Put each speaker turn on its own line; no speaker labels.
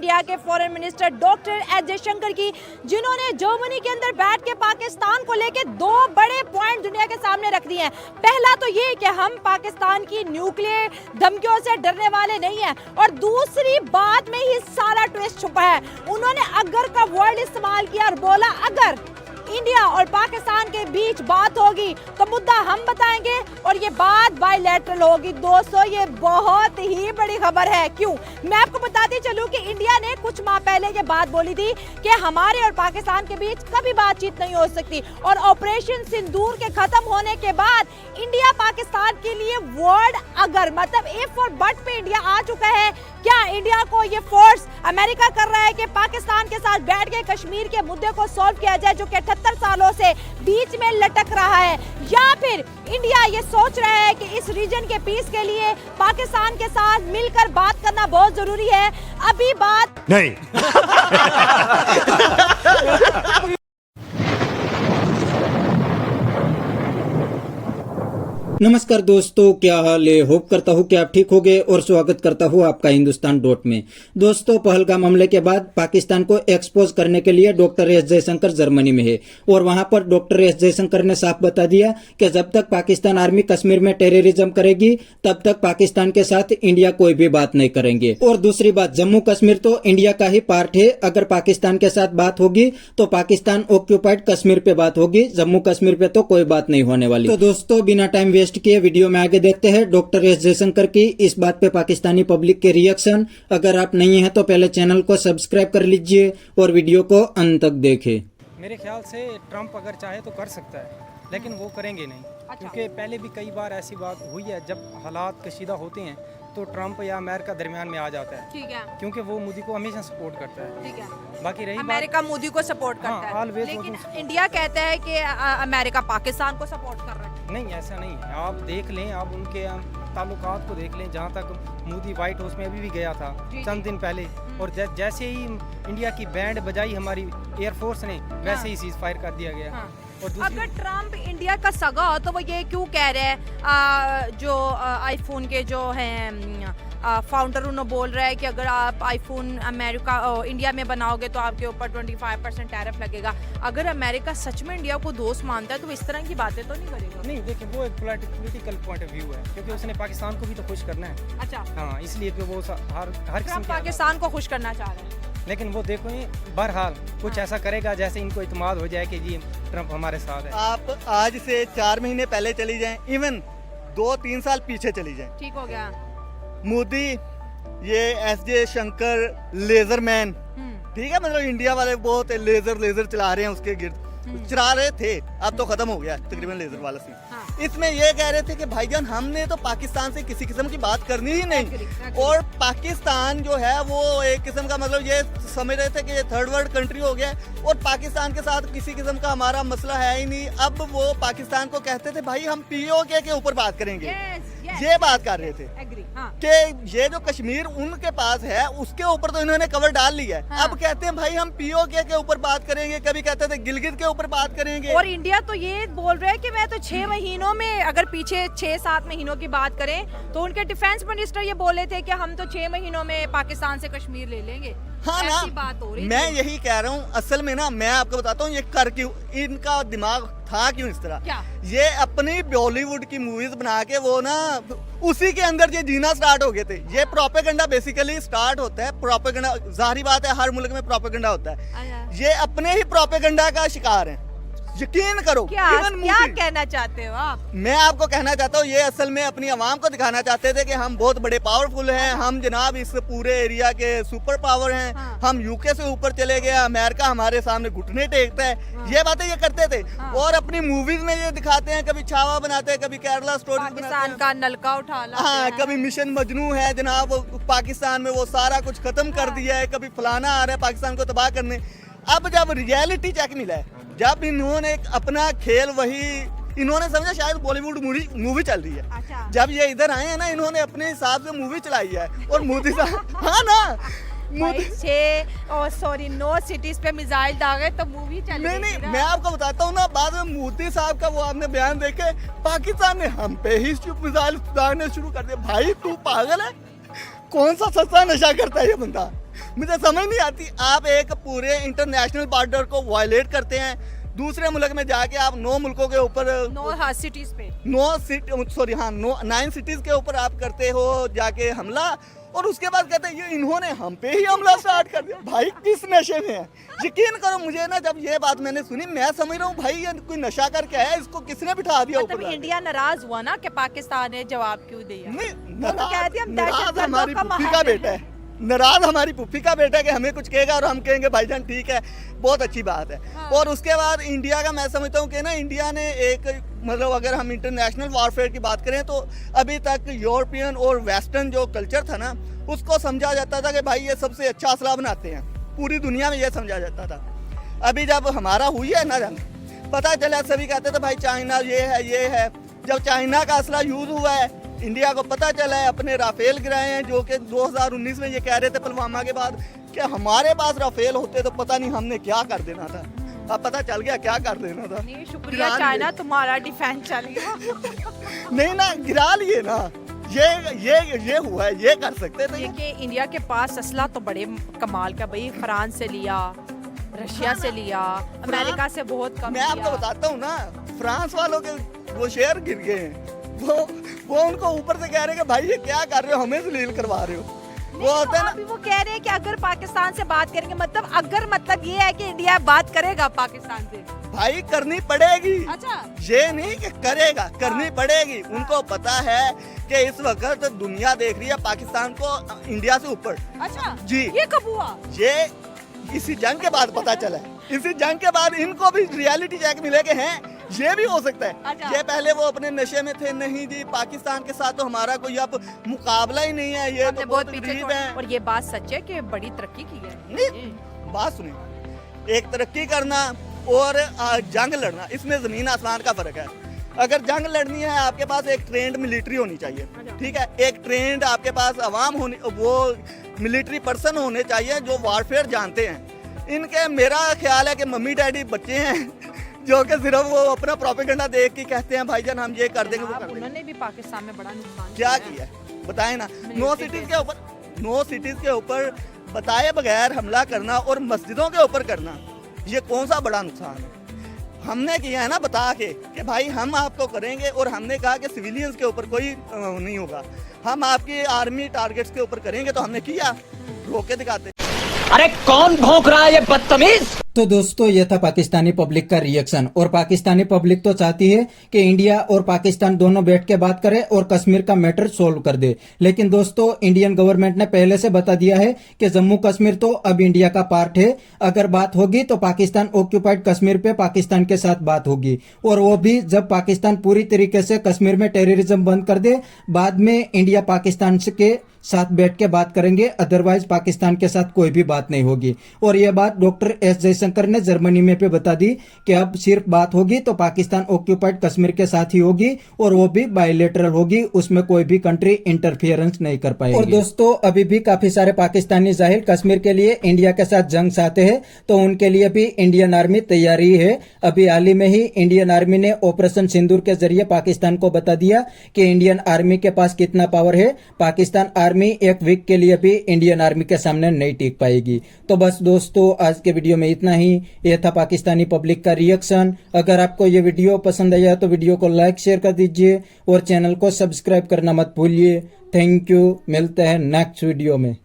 India के foreign minister doctor S Jaishankar की, जिन्होंने जर्मनी के अंदर बैठ के पाकिस्तान को लेके दो बड़े पॉइंट दुनिया के सामने रख दिए हैं। पहला तो ये कि हम पाकिस्तान की न्यूक्लियर धमकियों से डरने वाले नहीं हैं, और दूसरी बात में ही सारा ट्विस्ट छुपा है। उन्होंने अगर का वर्ड इस्तेमाल किया और बोला अगर इंडिया और पाकिस्तान के बीच बात होगी तो मुद्दा हम बताएंगे और ये बात बायलैटरल होगी। दोस्तों, ये बहुत ही बड़ी खबर है। क्यों? मैं आपको बताती चलूं कि इंडिया ने कुछ माह पहले ये बात बोली थी कि हमारे और पाकिस्तान के बीच कभी बातचीत नहीं हो सकती, और ऑपरेशन सिंदूर के खत्म होने के बाद इंडिया पाकिस्तान के लिए वर्ड अगर मतलब इफ और बट पे इंडिया आ चुका है। क्या इंडिया को ये फोर्स अमेरिका कर रहा है कि पाकिस्तान के साथ बैठ के कश्मीर के मुद्दे को सॉल्व किया जाए, जो कि 78 सालों से बीच में लटक रहा है, या फिर इंडिया ये सोच रहा है कि इस रीजन के पीस के लिए पाकिस्तान के साथ मिलकर बात करना बहुत जरूरी है? अभी बात
नहीं।
नमस्कार दोस्तों, क्या हाल है? होप करता हूँ कि आप ठीक होंगे और स्वागत करता हूँ आपका हिंदुस्तान डॉट में। दोस्तों, पहलगाम हमले के बाद पाकिस्तान को एक्सपोज करने के लिए डॉक्टर एस जयशंकर जर्मनी में है, और वहां पर डॉक्टर एस जयशंकर ने साफ बता दिया कि जब तक पाकिस्तान आर्मी कश्मीर में टेररिज्म करेगी तब तक पाकिस्तान के साथ इंडिया कोई भी बात नहीं करेंगे। और दूसरी बात, जम्मू कश्मीर तो इंडिया का ही पार्ट है। अगर पाकिस्तान के साथ बात होगी तो पाकिस्तान ऑक्यूपाइड कश्मीर पे बात होगी, जम्मू कश्मीर पे तो कोई बात नहीं होने वाली। तो दोस्तों, बिना टाइम वेस्ट किए वीडियो में आगे देखते हैं डॉक्टर एस जयशंकर की इस बात पे पाकिस्तानी पब्लिक के रिएक्शन। अगर आप नहीं हैं तो पहले चैनल को सब्सक्राइब कर लीजिए और वीडियो को अंत तक देखें।
मेरे ख्याल से ट्रंप अगर चाहे तो कर सकता है, लेकिन वो करेंगे नहीं। क्योंकि पहले भी कई बार ऐसी बात हुई है, जब हालात कशीदा होते हैं तो ट्रंप या अमेरिका दरमियान में आ जाता है।
ठीक है,
क्योंकि वो मोदी को हमेशा सपोर्ट करता है।
ठीक है।
बाकी रही
अमेरिका मोदी को सपोर्ट करता है,
always
लेकिन
support।
इंडिया कहता है कि अमेरिका पाकिस्तान को सपोर्ट कर रहा है।
नहीं, ऐसा नहीं है। आप देख लें, आप उनके ताल्लुकात को देख लें। जहाँ तक मोदी व्हाइट हाउस में अभी भी गया था चंद दिन पहले, और जैसे ही इंडिया की बैंड बजाई हमारी एयरफोर्स ने, वैसे ही सीज फायर कर दिया गया। और
अगर ट्रंप इंडिया का सगा हो तो वो ये क्यों कह रहे हैं, जो आईफोन के जो हैं फाउंडर, उन्होंने बोल रहा है कि अगर आप आईफोन अमेरिका इंडिया में बनाओगे तो आपके ऊपर 25% टैरिफ लगेगा। अगर अमेरिका सच में इंडिया को दोस्त मानता है तो इस तरह की बातें तो नहीं करेगा।
नहीं, देखिए, वो एक पॉलिटिकल पॉइंट ऑफ व्यू है, क्योंकि उसने पाकिस्तान को भी तो खुश करना है।
अच्छा,
हाँ, इसलिए कि वो हर किस्म के
पाकिस्तान को खुश करना चाह रहे हैं।
लेकिन वो देखो, ये बहरहाल कुछ ऐसा करेगा जैसे इनको इत्मीनान हो जाए कि जी ट्रंप हमारे साथ है।
आप आज से 4 महीने पहले चली जाएं, इवन 2-3 साल पीछे चली जाएं,
ठीक हो गया।
मोदी, ये एस जयशंकर लेजर मैन, ठीक है, मतलब इंडिया वाले बहुत लेजर चला रहे हैं, उसके गिर्द चला रहे थे। अब तो खत्म हो गया तकरीबन लेजर वाला सीन।
हाँ।
इसमें ये कह रहे थे कि भाईजान हमने तो पाकिस्तान से किसी किस्म की बात करनी ही नहीं, और पाकिस्तान जो है वो एक किस्म का मतलब ये समझ रहे थे कि ये थर्ड वर्ल्ड कंट्री हो गया, और पाकिस्तान के साथ किसी किस्म का हमारा मसला है ही नहीं। अब वो पाकिस्तान को कहते थे भाई हम पीओके के ऊपर बात करेंगे, ये बात कर रहे थे कि ये जो कश्मीर उनके पास है उसके ऊपर तो इन्होंने कवर डाल लिया है।
हाँ।
अब कहते हैं भाई हम पीओके के ऊपर बात करेंगे, कभी कहते थे गिलगित के ऊपर बात करेंगे।
और इंडिया तो ये बोल रहा है कि मैं तो 6 महीनों में, अगर पीछे 6-7 महीनों की बात करें तो उनके डिफेंस मिनिस्टर ये बोले थे कि हम तो 6 महीनों में पाकिस्तान से कश्मीर ले लेंगे।
हाँ ना,
ऐसी बात हो रही
मैं यही कह रहा हूँ। असल में ना, मैं आपको बताता हूँ ये कर क्यों, इनका दिमाग था क्यों इस तरह।
क्या?
ये अपनी बॉलीवुड की मूवीज बना के वो ना उसी के अंदर ये जीना स्टार्ट हो गए थे। ये प्रोपेगेंडा बेसिकली स्टार्ट होता है। प्रोपेगेंडा, जाहिर बात है हर मुल्क में प्रोपेगेंडा होता है। ये अपने ही प्रोपेगेंडा का शिकार है, यकीन करो।
क्या कहना चाहते हो आप?
मैं आपको कहना चाहता हूँ, ये असल में अपनी आवाम को दिखाना चाहते थे कि हम बहुत बड़े पावरफुल हैं, हम जनाब इस पूरे एरिया के सुपर पावर हैं।
हाँ।
हम यूके से ऊपर चले गए, अमेरिका हमारे सामने घुटने टेकता है।
हाँ।
ये बातें ये करते थे।
हाँ।
और अपनी मूवीज में ये दिखाते हैं, कभी छावा बनाते हैं, कभी केरला स्टोरी
पाकिस्तान का नलका उठा ला।
हाँ, कभी मिशन मजनू है जनाब, पाकिस्तान में वो सारा कुछ खत्म कर दिया है, कभी फलाना आ रहा है पाकिस्तान को तबाह करने। अब जब रियलिटी चेक मिला है, जब इन्होंने एक अपना खेल वही इन्होंने समझा शायद बॉलीवुड मूवी चल रही है।
अच्छा।
जब ये इधर आए हैं ना, इन्होंने अपने हिसाब से मूवी चलाई है। और मोदी साहब हाँ ना,
9 सिटीज पे मिसाइल दागे तो मूवी चल रही
नहीं,
थी।
मैं आपको बताता हूँ ना, बाद में मोदी साहब का वो आपने बयान देखे, पाकिस्तान ने हम पे ही मिसाइल दागने शुरू कर दिया। भाई तू पागल है? कौन सा सस्ता नशा करता है ये बंदा? मुझे समझ नहीं आती, आप एक पूरे इंटरनेशनल बॉर्डर को वायलेट करते हैं, दूसरे मुल्क में जाके आप 9 मुल्कों के ऊपर
9 सिटीज पे
9 सिटीज के ऊपर आप करते हो जाके हमला, और उसके बाद कहते हैं ये इन्होंने हम पे ही हमला स्टार्ट कर दिया। भाई किस नशे में है? यकीन करो मुझे ना, जब ये बात मैंने सुनी मैं समझ रहा हूँ भाई ये कोई नशा करके आया, इसको किसने बिठा दिया ऊपर
मतलब
जाके?
इंडिया नाराज हुआ ना कि पाकिस्तान ने जवाब क्यों दिया?
नहीं,
उन्होंने कह दिया हम
नाराज
दहशतगर्दों
हमारी
का
पुप्पी
माहौल
का
है।
बेटा है, नाराज हमारी पुप्पी का बेटा है कि हमें कुछ कहेगा और हम कहेंगे भाईजान ठीक है, बहुत अच्छी बात है।
हाँ।
और उसके बाद इंडिया का मैं समझता हूँ कि ना इंडिया ने एक मतलब अगर हम इंटरनेशनल वॉरफेयर की बात करें तो अभी तक यूरोपियन और वेस्टर्न जो कल्चर था ना उसको समझा जाता था कि भाई ये सबसे अच्छा असला बनाते हैं, पूरी दुनिया में ये समझा जाता था। अभी जब हमारा हुई है ना जंग, पता चला सभी कहते थे भाई चाइना ये है। जब चाइना का असला यूज हुआ है, इंडिया को पता चला है, अपने राफेल गिराए हैं, जो कि 2019 में ये कह रहे थे पुलवामा के बाद कि हमारे पास राफेल होते तो पता नहीं हमने क्या कर देना था। अब पता चल गया क्या कर देना था।
नहीं, शुक्रिया
गिरा लिए।
चाइना, तुम्हारा डिफेंस चल गया।
नहीं ना, गिरा लिए ना, ये हुआ है, ये कर सकते थे।
देखिए इंडिया के पास असला तो बड़े कमाल का, भाई फ्रांस से लिया, रशिया से लिया, अमेरिका से बहुत कम
मैं आपको
लिया।
बताता हूँ ना, फ्रांस वालों के वो शेयर गिर गए हैं, वो उनको ऊपर से कह रहे हैं कि भाई ये क्या कर रहे हो, हमें जलील करवा रहे हो। वो होता है ना,
अभी वो कह रहे हैं कि अगर पाकिस्तान से बात करेंगे, मतलब ये है कि इंडिया बात करेगा पाकिस्तान से।
भाई करनी पड़ेगी,
अच्छा,
ये नहीं कि करेगा, करनी पड़ेगी। उनको पता है कि इस वक्त दुनिया देख रही है पाकिस्तान को इंडिया से ऊपर।
अच्छा
जी।
ये कब हुआ?
ये इसी जंग के बाद पता चला है, इसी जंग के बाद इनको भी रियलिटी चेक मिले कि हैं ये भी हो सकता है।
अच्छा।
ये पहले वो अपने नशे में थे, नहीं जी पाकिस्तान के साथ तो हमारा कोई अब मुकाबला ही नहीं है, ये
हमने
तो बहुत
पीछे
गरीब
छोड़-
है।
और ये बात सच है कि बड़ी तरक्की की है।
नहीं, बात सुनिए, एक तरक्की करना और जंग लड़ना, इसमें जमीन आसमान का फर्क है। अगर जंग लड़नी है आपके पास एक ट्रेंड मिलिट्री होनी चाहिए, ठीक है, एक ट्रेंड आपके पास अवाम होनी, वो मिलिट्री पर्सन होने चाहिए जो वॉरफेयर जानते हैं। इनके मेरा ख्याल है कि मम्मी डैडी बच्चे हैं जो कि सिर्फ वो अपना प्रोपेगेंडा देख के कहते हैं भाईजान हम ये कर देंगे वो कर देंगे।
उन्होंने भी पाकिस्तान में बड़ा नुकसान
क्या
है।
किया है बताए ना? 9 सिटीज के ऊपर बताए बगैर हमला करना और मस्जिदों के ऊपर करना, ये कौन सा बड़ा नुकसान है? हमने किया है ना बता के कि भाई हम आपको करेंगे, और हमने कहा कि सिविलियंस के ऊपर कोई नहीं होगा, हम आपकी आर्मी टारगेट्स के ऊपर करेंगे, तो हमने किया, रोके दिखाते।
अरे कौन भौंक रहा है ये बदतमीज?
तो दोस्तों ये था पाकिस्तानी पब्लिक का रिएक्शन। और पाकिस्तानी पब्लिक तो चाहती है कि इंडिया और पाकिस्तान दोनों बैठ के बात करे और कश्मीर का मैटर सोल्व कर दे, लेकिन दोस्तों इंडियन गवर्नमेंट ने पहले से बता दिया है कि जम्मू कश्मीर तो अब इंडिया का पार्ट है। अगर बात होगी तो पाकिस्तान ऑक्यूपाइड कश्मीर पे पाकिस्तान के साथ बात होगी, और वो भी जब पाकिस्तान पूरी तरीके से कश्मीर में टेररिज्म बंद कर दे, बाद में इंडिया पाकिस्तान के साथ बैठ के बात करेंगे, अदरवाइज पाकिस्तान के साथ कोई भी बात नहीं होगी। और यह बात डॉक्टर एस जयशंकर ने जर्मनी में पे बता दी कि अब सिर्फ बात होगी तो पाकिस्तान ऑक्यूपाइड कश्मीर के साथ ही होगी, और वो भी बायलैटरल होगी, उसमें कोई भी कंट्री इंटरफियरेंस नहीं कर पाएगी। और दोस्तों अभी भी काफी सारे पाकिस्तानी जाहिर कश्मीर के लिए इंडिया के साथ जंग चाहते हैं, तो उनके लिए भी इंडियन आर्मी तैयारी है। अभी हाल ही में ही इंडियन आर्मी ने ऑपरेशन सिंदूर के जरिए पाकिस्तान को बता दिया कि इंडियन आर्मी के पास कितना पावर है। पाकिस्तान आर्मी एक वीक के लिए भी इंडियन आर्मी के सामने नहीं टिक पाएगी। तो बस दोस्तों आज के वीडियो में इतना ही। यह था पाकिस्तानी पब्लिक का रिएक्शन। अगर आपको ये वीडियो पसंद आया तो वीडियो को लाइक शेयर कर दीजिए और चैनल को सब्सक्राइब करना मत भूलिए। थैंक यू, मिलते हैं नेक्स्ट वीडियो में।